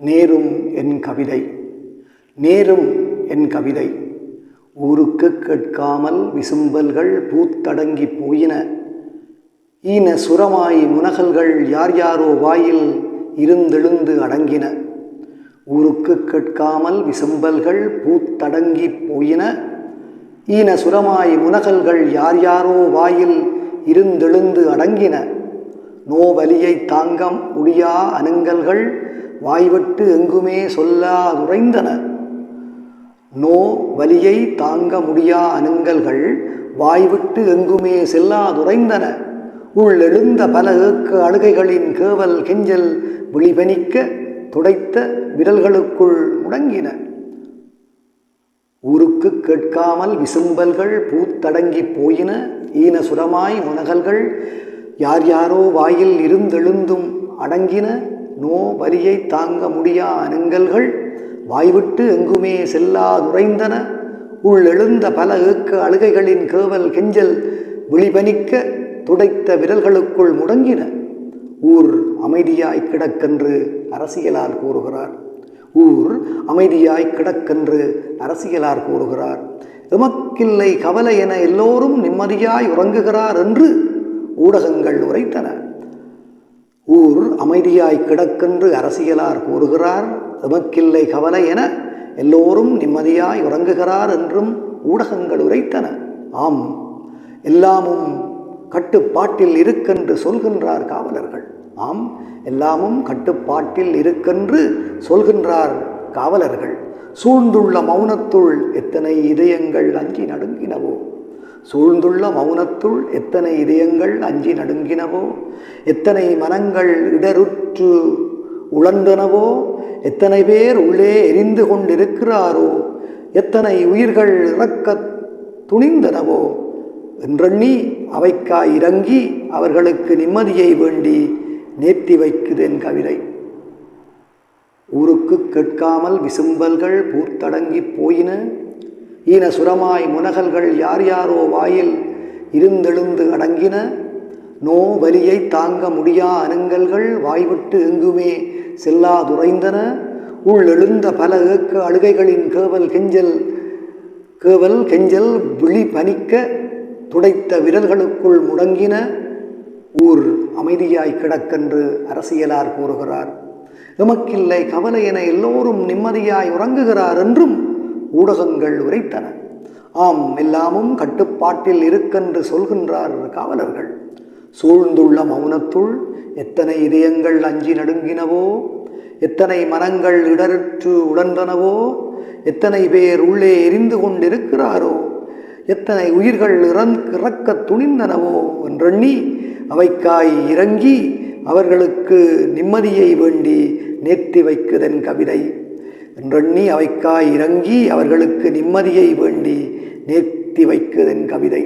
நேரும் என் கவிதை, நேரும் என் கவிதை. ஊருக்கு கேட்காமல் விசும்பல்கள் பூத்தடங்கி போயின. ஈன சுரமாய் முனகல்கள் யார் யாரோ வாயில் இருந்தெழுந்து அடங்கின. ஊருக்கு கேட்காமல் விசும்பல்கள் பூத்தடங்கி போயின. ஈன சுரமாய் முனகல்கள் யார் யாரோ வாயில் இருந்தெழுந்து அடங்கின. நோவலியை தாங்க முடியா அனுங்கல்கள் வாய்விட்டு எங்குமே சொல்லாதுரைந்தன. நோ வலியை தாங்க முடியா அனுங்கல்கள் வாய்விட்டு எங்குமே செல்லாதுரைந்தன. உள்ளெழுந்த பல ஏக்க அழுகைகளின் கேவல் கெஞ்சல் விழிபனிக்க துடைத்த விரல்களுக்குள் முடங்கின. ஊருக்கு கேட்காமல் விசும்பல்கள் பூத்தடங்கி போயின. ஈன சுரமாய் முனகல்கள் யார் யாரோ வாயில் இருந்தெழுந்தும் அடங்கின. நோ வலியை தாங்க முடியா அனுங்கல்கள் வாய்விட்டு எங்குமே செல்லாதுரைந்தன. உள்ளெழுந்த பல ஏக்க அழுகைகளின் கேவல் கெஞ்சல் விழிபனிக்க துடைத்த விரல்களுக்குள் முடங்கின. ஊர் அமைதியாய் கிடக்கென்று அரசியலார் கூறுகிறார். ஊர் அமைதியாய் கிடக்கென்று அரசியலார் கூறுகிறார். எமக்கில்லை கவலை என எல்லோரும் நிம்மதியாய் உறங்குகிறார் என்று ஊடகங்கள் உரைத்தன. ஊர் அமைதியாய் கிடக்கென்று அரசியலார் கூறுகிறார். எமக்கில்லை கவலை என எல்லோரும் நிம்மதியாய் உறங்குகிறார் என்றும் ஊடகங்கள் உரைத்தன. ஆம், எல்லாமும் கட்டுப்பாட்டில் இருக்கென்று சொல்கின்றார் காவலர்கள். ஆம், எல்லாமும் கட்டுப்பாட்டில் இருக்கென்று சொல்கின்றார் காவலர்கள். சூழ்ந்துள்ள மௌனத்துள் எத்தனை இதயங்கள் அஞ்சி நடுங்கினவோ. சூழ்ந்துள்ள மௌனத்துள் எத்தனை இதயங்கள் அஞ்சி நடுங்கினவோ. எத்தனை மனங்கள் இடருற்று உழந்தனவோ. எத்தனை பேர் உள்ளே எரிந்து கொண்டிருக்கிறாரோ. எத்தனை உயிர்கள் இறக்க துணிந்தனவோ என்றெண்ணி அவைக்காய் இறங்கி அவர்களுக்கு நிம்மதியை வேண்டி நேர்த்தி வைக்குதென் கவிதை. ஊருக்கு கேட்காமல் விசும்பல்கள் பூத்தடங்கி போயின. ஈன சுரமாய் முனகல்கள் யார் யாரோ வாயில் இருந்தெழுந்து அடங்கின. நோ வலியை தாங்க முடியா அனுங்கல்கள் வாய்விட்டு எங்குமே செல்லாதுரைந்தன. உள்ளெழுந்த பல ஏக்க அழுகைகளின் கேவல் கெஞ்சல் விழி பனிக்க துடைத்த விரல்களுக்குள் முடங்கின. ஊர் அமைதியாய் கிடக்கென்று அரசியலார் கூறுகிறார். எமக்கில்லை கவலை என எல்லோரும் நிம்மதியாய் உறங்குகிறார் என்றும் ஊடகங்கள் உரைத்தன. ஆம், எல்லாமும் கட்டுப்பாட்டில் இருக்கென்று சொல்கின்றார் காவலர்கள். சூழ்ந்துள்ள மௌனத்துள் எத்தனை இதயங்கள் அஞ்சி நடுங்கினவோ. எத்தனை மனங்கள் இடருற்று உழந்தனவோ. எத்தனை பேர் உள்ளே எரிந்து கொண்டிருக்கிறாரோ. எத்தனை உயிர்கள் இறக்க துணிந்தனவோ என்றெண்ணி அவைக்காய் இறங்கி அவர்களுக்கு நிம்மதியை வேண்டி நேர்த்தி வைக்குதென் கவிதை. என்றெண்ணி அவைக்காய் இறங்கி அவர்களுக்கு நிம்மதியை வேண்டி நேர்த்தி வைக்குதென் கவிதை.